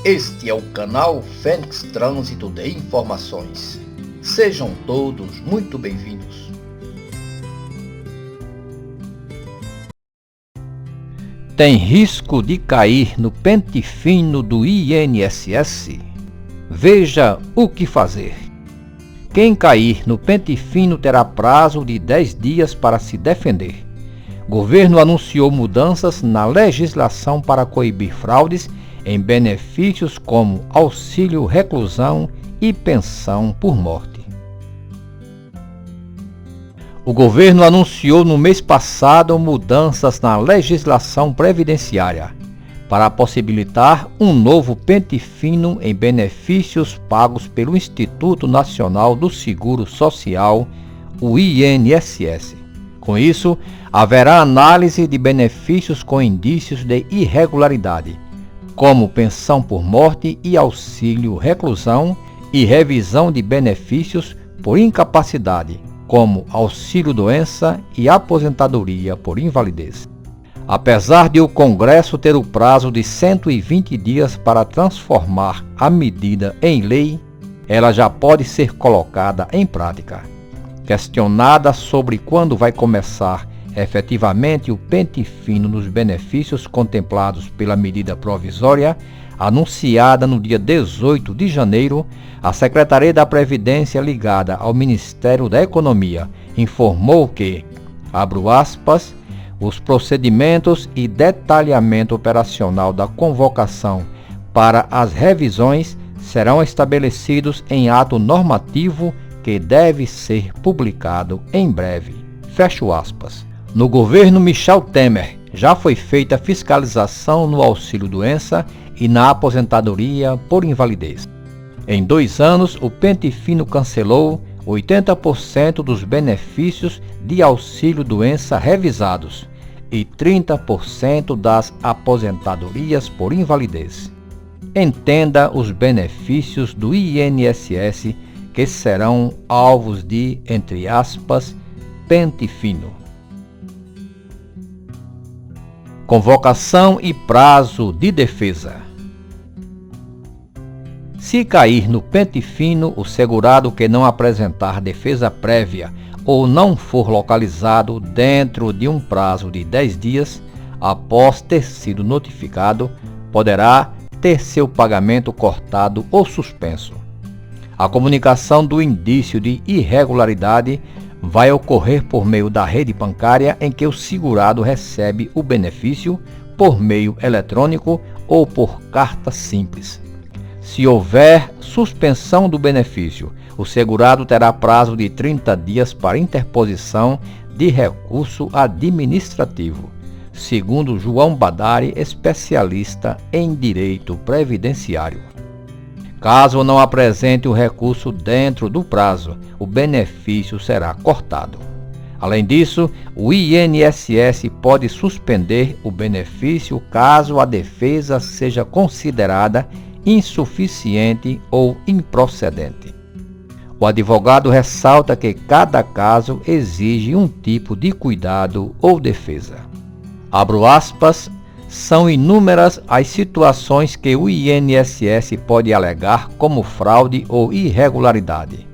Este é o canal Fênix Trânsito de Informações. Sejam todos muito bem-vindos. Tem risco de cair no pente fino do INSS? Veja o que fazer. Quem cair no pente fino terá prazo de 10 dias para se defender. Governo anunciou mudanças na legislação para coibir fraudes em benefícios como auxílio reclusão e pensão por morte. O governo anunciou no mês passado mudanças na legislação previdenciária para possibilitar um novo pente fino em benefícios pagos pelo Instituto Nacional do Seguro Social, o INSS. Com isso, haverá análise de benefícios com indícios de irregularidade, como pensão por morte e auxílio reclusão, e revisão de benefícios por incapacidade, como auxílio-doença e aposentadoria por invalidez. Apesar de o Congresso ter o prazo de 120 dias para transformar a medida em lei, ela já pode ser colocada em prática. Questionada sobre quando vai começar efetivamente o pente fino nos benefícios contemplados pela medida provisória, anunciada no dia 18 de janeiro, a Secretaria da Previdência ligada ao Ministério da Economia informou que, abro aspas, os procedimentos e detalhamento operacional da convocação para as revisões serão estabelecidos em ato normativo que deve ser publicado em breve. Fecho aspas. No governo Michel Temer, já foi feita fiscalização no auxílio-doença e na aposentadoria por invalidez. Em 2 anos, o pente fino cancelou 80% dos benefícios de auxílio-doença revisados e 30% das aposentadorias por invalidez. Entenda os benefícios do INSS que serão alvos de, entre aspas, pente fino. Convocação e prazo de defesa. Se cair no pente fino, o segurado que não apresentar defesa prévia ou não for localizado dentro de um prazo de 10 dias após ter sido notificado, poderá ter seu pagamento cortado ou suspenso. A comunicação do indício de irregularidade vai ocorrer por meio da rede bancária em que o segurado recebe o benefício, por meio eletrônico ou por carta simples. Se houver suspensão do benefício, o segurado terá prazo de 30 dias para interposição de recurso administrativo, segundo João Badari, especialista em direito previdenciário. Caso não apresente o recurso dentro do prazo, o benefício será cortado. Além disso, o INSS pode suspender o benefício caso a defesa seja considerada insuficiente ou improcedente. O advogado ressalta que cada caso exige um tipo de cuidado ou defesa. Abro aspas, são inúmeras as situações que o INSS pode alegar como fraude ou irregularidade.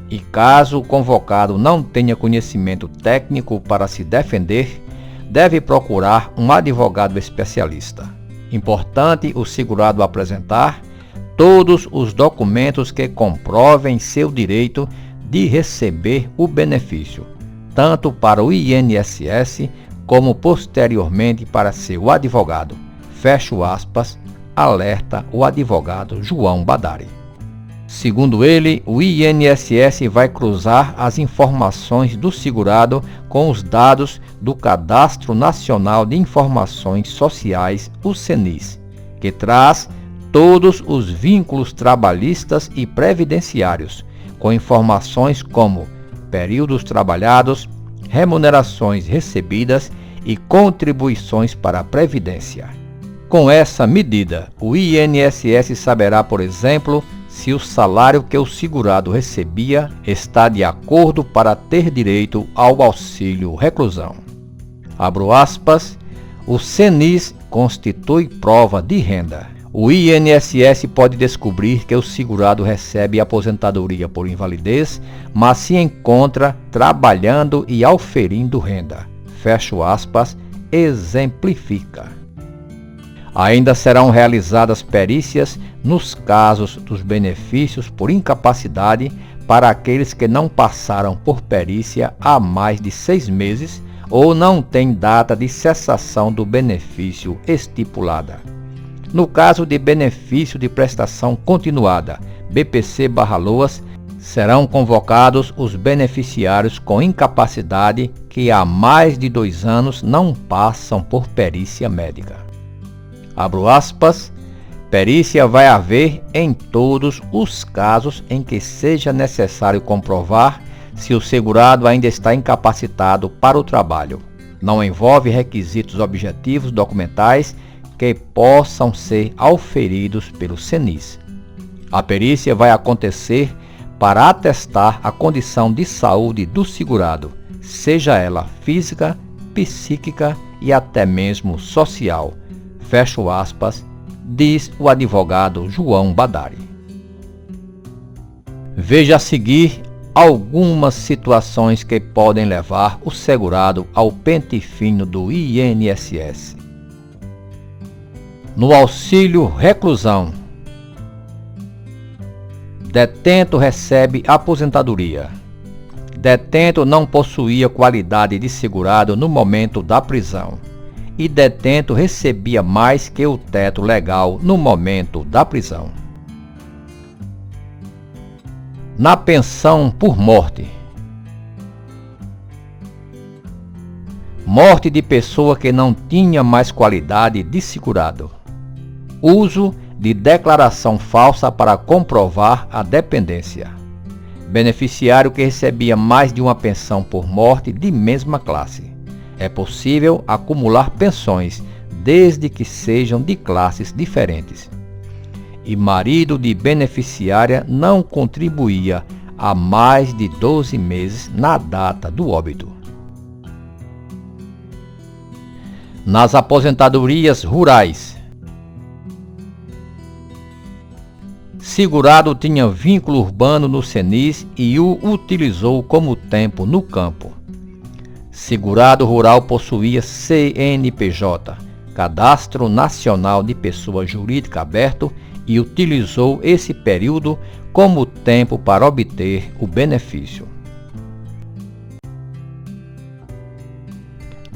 E caso o convocado não tenha conhecimento técnico para se defender, deve procurar um advogado especialista. Importante o segurado apresentar todos os documentos que comprovem seu direito de receber o benefício, tanto para o INSS como posteriormente para seu advogado. Fecho aspas, alerta o advogado João Badari. Segundo ele, o INSS vai cruzar as informações do segurado com os dados do Cadastro Nacional de Informações Sociais, o CNIS, que traz todos os vínculos trabalhistas e previdenciários, com informações como períodos trabalhados, remunerações recebidas e contribuições para a Previdência. Com essa medida, o INSS saberá, por exemplo, se o salário que o segurado recebia está de acordo para ter direito ao auxílio reclusão. Abro aspas, o CNIS constitui prova de renda. o INSS pode descobrir que o segurado recebe aposentadoria por invalidez, mas se encontra trabalhando e auferindo renda. Fecho aspas, exemplifica. Ainda serão realizadas perícias nos casos dos benefícios por incapacidade para aqueles que não passaram por perícia há mais de 6 meses ou não têm data de cessação do benefício estipulada. No caso de benefício de prestação continuada, BPC/LOAS, serão convocados os beneficiários com incapacidade que há mais de 2 anos não passam por perícia médica. Abro aspas, perícia vai haver em todos os casos em que seja necessário comprovar se o segurado ainda está incapacitado para o trabalho. Não envolve requisitos objetivos documentais que possam ser auferidos pelo CNIS. A perícia vai acontecer para atestar a condição de saúde do segurado, seja ela física, psíquica e até mesmo social. Fecho aspas, diz o advogado João Badari. Veja a seguir algumas situações que podem levar o segurado ao pente fino do INSS. No auxílio reclusão, detento recebe aposentadoria. Detento não possuía qualidade de segurado no momento da prisão e detento recebia mais que o teto legal no momento da prisão. Na pensão por morte. Morte de pessoa que não tinha mais qualidade de segurado. Uso de declaração falsa para comprovar a dependência. Beneficiário que recebia mais de uma pensão por morte de mesma classe. É possível acumular pensões, desde que sejam de classes diferentes. E marido de beneficiária não contribuía há mais de 12 meses na data do óbito. Nas aposentadorias rurais. Segurado tinha vínculo urbano no CNIS e o utilizou como tempo no campo. Segurado rural possuía CNPJ, Cadastro Nacional de Pessoa Jurídica aberto, e utilizou esse período como tempo para obter o benefício.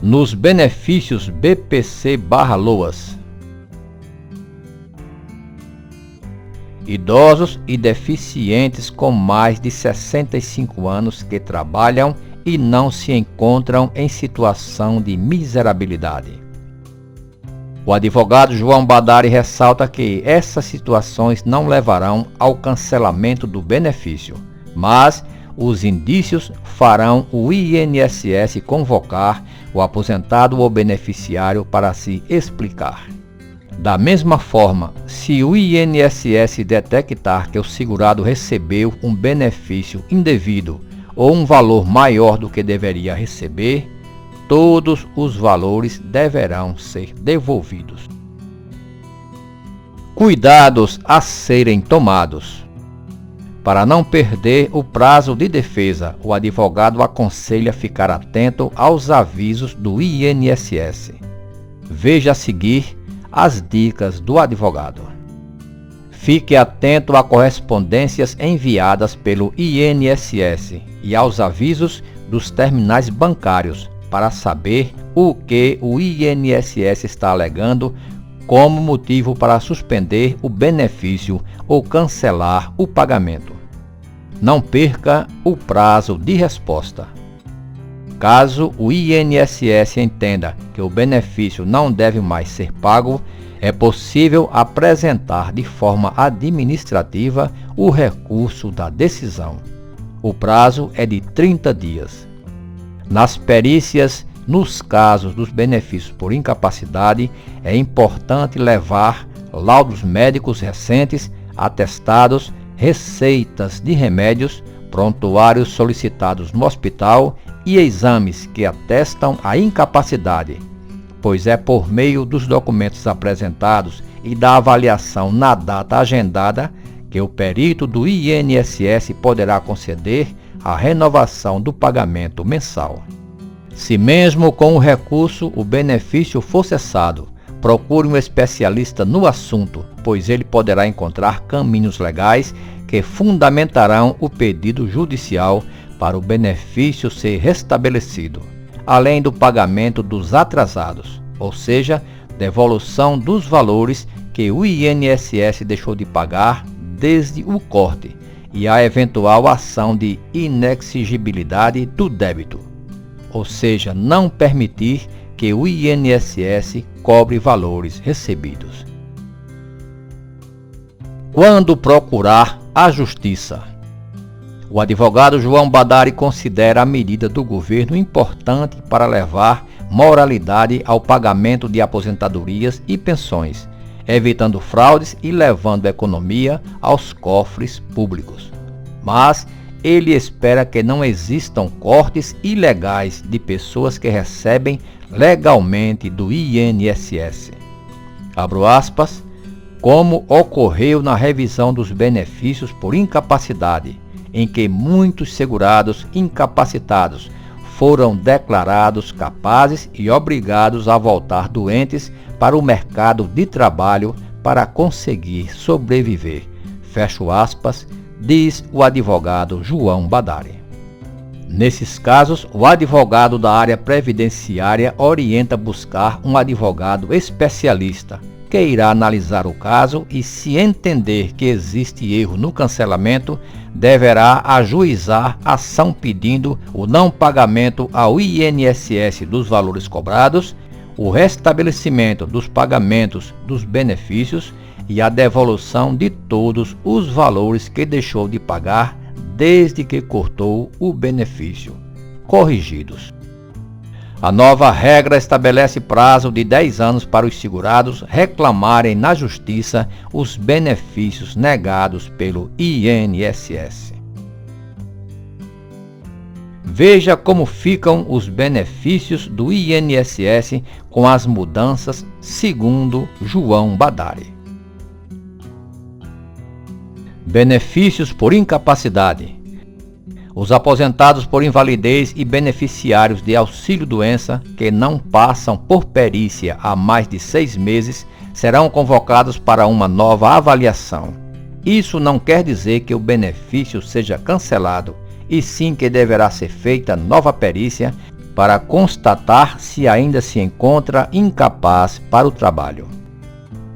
Nos benefícios BPC/LOAS. Idosos e deficientes com mais de 65 anos que trabalham e não se encontram em situação de miserabilidade. O advogado João Badari ressalta que essas situações não levarão ao cancelamento do benefício, mas os indícios farão o INSS convocar o aposentado ou beneficiário para se explicar. Da mesma forma, se o INSS detectar que o segurado recebeu um benefício indevido ou um valor maior do que deveria receber, todos os valores deverão ser devolvidos. Cuidados a serem tomados. Para não perder o prazo de defesa, o advogado aconselha ficar atento aos avisos do INSS. Veja a seguir as dicas do advogado. Fique atento a correspondências enviadas pelo INSS e aos avisos dos terminais bancários para saber o que o INSS está alegando como motivo para suspender o benefício ou cancelar o pagamento. Não perca o prazo de resposta. Caso o INSS entenda que o benefício não deve mais ser pago, é possível apresentar de forma administrativa o recurso da decisão. O prazo é de 30 dias. Nas perícias, nos casos dos benefícios por incapacidade, é importante levar laudos médicos recentes, atestados, receitas de remédios, prontuários solicitados no hospital e exames que atestam a incapacidade. pois é por meio dos documentos apresentados e da avaliação na data agendada que o perito do INSS poderá conceder a renovação do pagamento mensal. Se mesmo com o recurso o benefício for cessado, procure um especialista no assunto, pois ele poderá encontrar caminhos legais que fundamentarão o pedido judicial para o benefício ser restabelecido, além do pagamento dos atrasados, ou seja, devolução dos valores que o INSS deixou de pagar desde o corte e a eventual ação de inexigibilidade do débito, ou seja, não permitir que o INSS cobre valores recebidos. Quando procurar a Justiça? O advogado João Badari considera a medida do governo importante para levar moralidade ao pagamento de aposentadorias e pensões, evitando fraudes e levando a economia aos cofres públicos. Mas ele espera que não existam cortes ilegais de pessoas que recebem legalmente do INSS. Abro aspas, como ocorreu na revisão dos benefícios por incapacidade, em que muitos segurados incapacitados foram declarados capazes e obrigados a voltar doentes para o mercado de trabalho para conseguir sobreviver. Fecho aspas, diz o advogado João Badari. Nesses casos, o advogado da área previdenciária orienta buscar um advogado especialista que irá analisar o caso e, se entender que existe erro no cancelamento, deverá ajuizar ação pedindo o não pagamento ao INSS dos valores cobrados, o restabelecimento dos pagamentos dos benefícios e a devolução de todos os valores que deixou de pagar desde que cortou o benefício, corrigidos. A nova regra estabelece prazo de 10 anos para os segurados reclamarem na Justiça os benefícios negados pelo INSS. Veja como ficam os benefícios do INSS com as mudanças, segundo João Badari. Benefícios por incapacidade. Os aposentados por invalidez e beneficiários de auxílio-doença que não passam por perícia há mais de 6 meses serão convocados para uma nova avaliação. Isso não quer dizer que o benefício seja cancelado, e sim que deverá ser feita nova perícia para constatar se ainda se encontra incapaz para o trabalho.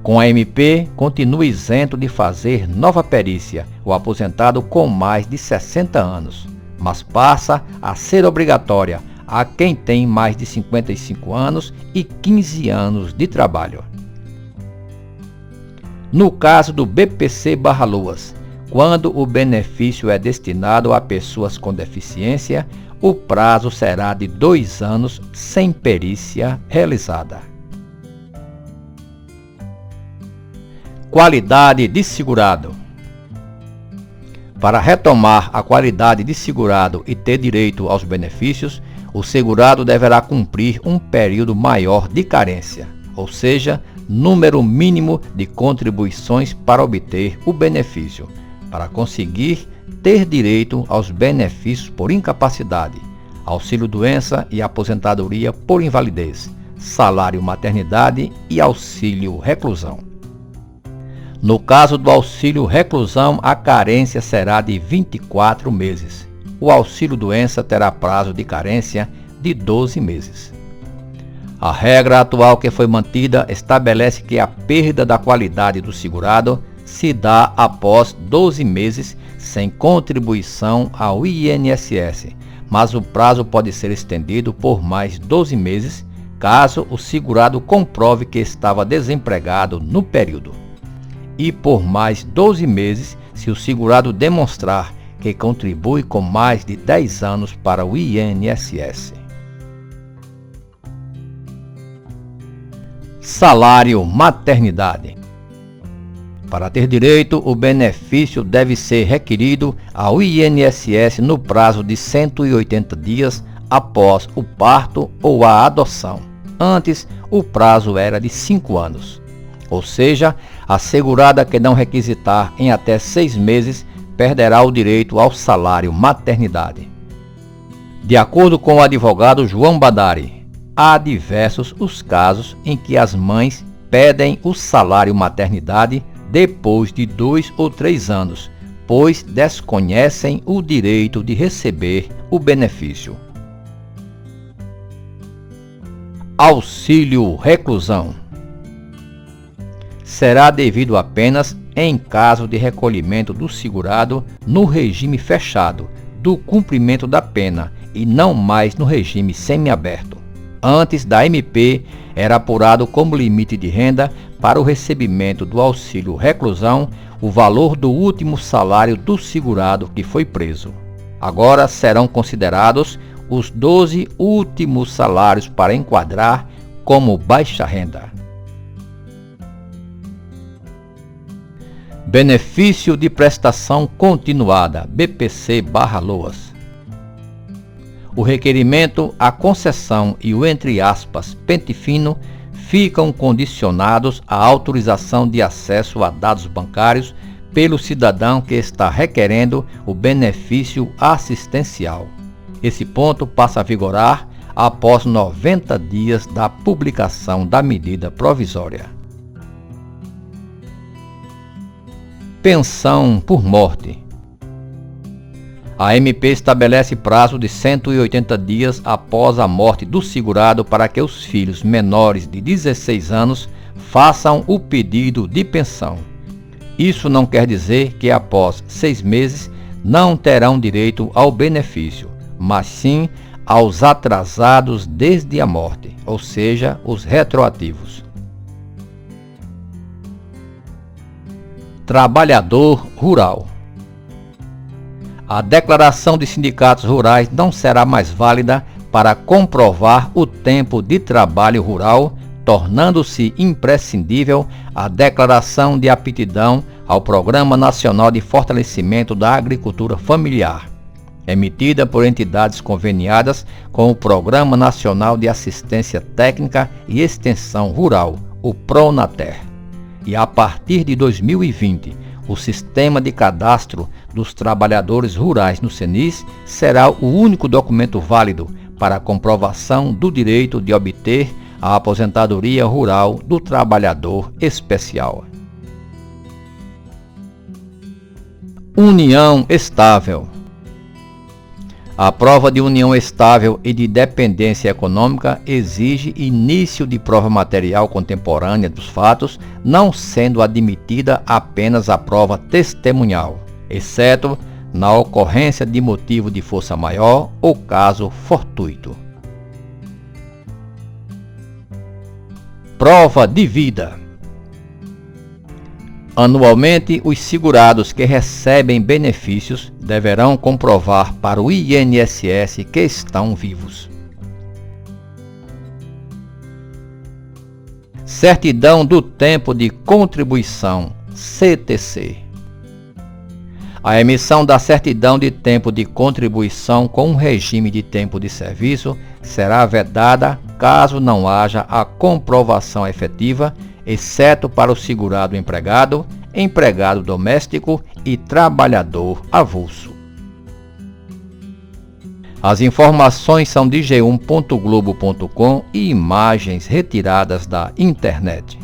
Com a MP, continua isento de fazer nova perícia o aposentado com mais de 60 anos, mas passa a ser obrigatória a quem tem mais de 55 anos e 15 anos de trabalho. No caso do BPC/Luas, quando o benefício é destinado a pessoas com deficiência, o prazo será de 2 anos sem perícia realizada. Qualidade de segurado. Para retomar a qualidade de segurado e ter direito aos benefícios, o segurado deverá cumprir um período maior de carência, ou seja, número mínimo de contribuições para obter o benefício, para conseguir ter direito aos benefícios por incapacidade, auxílio-doença e aposentadoria por invalidez, salário maternidade e auxílio-reclusão. No caso do auxílio-reclusão, a carência será de 24 meses. O auxílio-doença terá prazo de carência de 12 meses. A regra atual que foi mantida estabelece que a perda da qualidade do segurado se dá após 12 meses sem contribuição ao INSS, mas o prazo pode ser estendido por mais 12 meses, caso o segurado comprove que estava desempregado no período, e por mais 12 meses se o segurado demonstrar que contribui com mais de 10 anos para o INSS. Salário maternidade. Para ter direito, o benefício deve ser requerido ao INSS no prazo de 180 dias após o parto ou a adoção. Antes, o prazo era de 5 anos. Ou seja, a segurada que não requisitar em até 6 meses perderá o direito ao salário maternidade. De acordo com o advogado João Badari, há diversos os casos em que as mães pedem o salário maternidade depois de 2 ou 3 anos, pois desconhecem o direito de receber o benefício. Auxílio reclusão. Será devido apenas em caso de recolhimento do segurado no regime fechado do cumprimento da pena e não mais no regime semiaberto. Antes da MP, era apurado como limite de renda para o recebimento do auxílio reclusão o valor do último salário do segurado que foi preso. Agora serão considerados os 12 últimos salários para enquadrar como baixa renda. Benefício de prestação continuada, BPC/LOAS. O requerimento, a concessão e o entre aspas pente fino ficam condicionados à autorização de acesso a dados bancários pelo cidadão que está requerendo o benefício assistencial. Esse ponto passa a vigorar após 90 dias da publicação da medida provisória. Pensão por morte. A MP estabelece prazo de 180 dias após a morte do segurado para que os filhos menores de 16 anos façam o pedido de pensão. Isso não quer dizer que após 6 meses não terão direito ao benefício, mas sim aos atrasados desde a morte, ou seja, os retroativos. Trabalhador rural. A declaração de sindicatos rurais não será mais válida para comprovar o tempo de trabalho rural, tornando-se imprescindível a declaração de aptidão ao Programa Nacional de Fortalecimento da Agricultura Familiar, emitida por entidades conveniadas com o Programa Nacional de Assistência Técnica e Extensão Rural, o PRONATER. E a partir de 2020, o Sistema de Cadastro dos Trabalhadores Rurais no CNIS será o único documento válido para a comprovação do direito de obter a aposentadoria rural do trabalhador especial. União estável. A prova de união estável e de dependência econômica exige início de prova material contemporânea dos fatos, não sendo admitida apenas a prova testemunhal, exceto na ocorrência de motivo de força maior ou caso fortuito. Prova de vida. Anualmente, os segurados que recebem benefícios deverão comprovar para o INSS que estão vivos. Certidão do tempo de contribuição, CTC. A emissão da certidão de tempo de contribuição com um regime de tempo de serviço será vedada caso não haja a comprovação efetiva, exceto para o segurado empregado, empregado doméstico e trabalhador avulso. As informações são de g1.globo.com e imagens retiradas da internet.